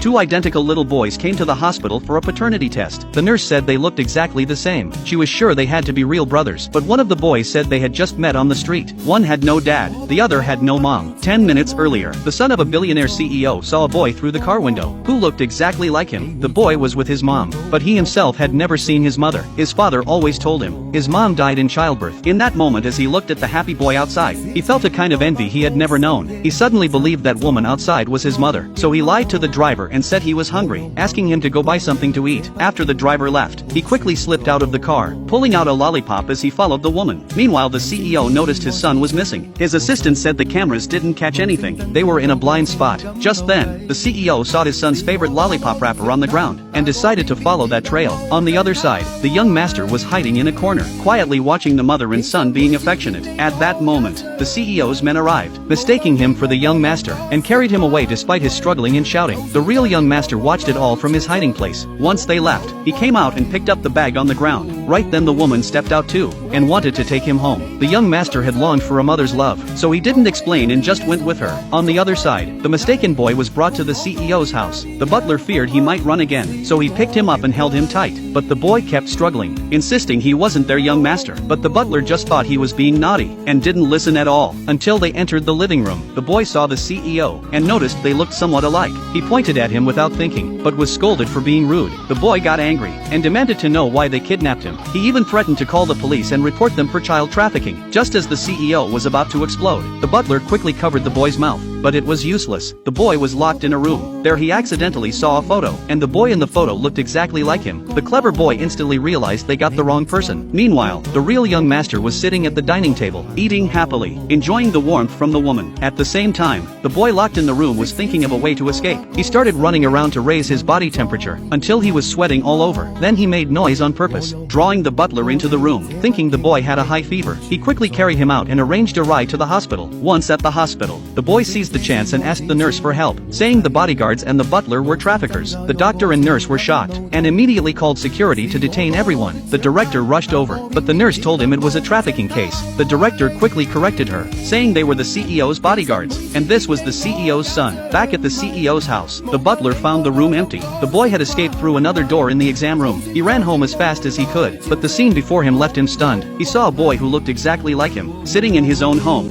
two identical little boys came to the hospital for a paternity test. The nurse said they looked exactly the same. She was sure they had to be real brothers, but one of the boys said they had just met on the street. One had no dad, the other had no mom. 10 minutes earlier, the son of a billionaire CEO saw a boy through the car window, who looked exactly like him. The boy was with his mom, but he himself had never seen his mother. His father always told him his mom died in childbirth. In that moment, as he looked at the happy boy outside, he felt a kind of envy he had never known. He suddenly believed that woman outside was his mother, so he lied to the driver and said he was hungry, asking him to go buy something to eat. After the driver left, he quickly slipped out of the car, pulling out a lollipop as he followed the woman. Meanwhile, the CEO noticed his son was missing. His assistant said the cameras didn't catch anything. They were in a blind spot. Just then, the CEO saw his son's favorite lollipop wrapper on the ground, and decided to follow that trail. On the other side, the young master was hiding in a corner, quietly watching the mother and son being affectionate. At that moment, the CEO's men arrived, mistaking him for the young master, and carried him away despite his struggling and shouting. The real young master watched it all from his hiding place. Once they left, he came out and picked up the bag on the ground. Right then the woman stepped out too, and wanted to take him home. The young master had longed for a mother's love, so he didn't explain and just went with her. On the other side, the mistaken boy was brought to the CEO's house. The butler feared he might run again, so he picked him up and held him tight. But the boy kept struggling, insisting he wasn't their young master. But the butler just thought he was being naughty, and didn't listen at all. Until they entered the living room, the boy saw the CEO, and noticed they looked somewhat alike. He pointed at him without thinking, but was scolded for being rude. The boy got angry, and demanded to know why they kidnapped him. He even threatened to call the police and report them for child trafficking. Just as the CEO was about to explode, the butler quickly covered the boy's mouth. But it was useless. The boy was locked in a room. There he accidentally saw a photo, and the boy in the photo looked exactly like him. The clever boy instantly realized they got the wrong person. Meanwhile, the real young master was sitting at the dining table, eating happily, enjoying the warmth from the woman. At the same time, the boy locked in the room was thinking of a way to escape. He started running around to raise his body temperature, until he was sweating all over. Then he made noise on purpose, drawing the butler into the room. Thinking the boy had a high fever, he quickly carried him out and arranged a ride to the hospital. Once at the hospital, the boy seized the chance and asked the nurse for help, saying the bodyguards and the butler were traffickers. The doctor and nurse were shocked, and immediately called security to detain everyone. The director rushed over, but the nurse told him it was a trafficking case. The director quickly corrected her, saying they were the CEO's bodyguards, and this was the CEO's son. Back at the CEO's house, the butler found the room empty. The boy had escaped through another door in the exam room. He ran home as fast as he could, but the scene before him left him stunned. He saw a boy who looked exactly like him, sitting in his own home.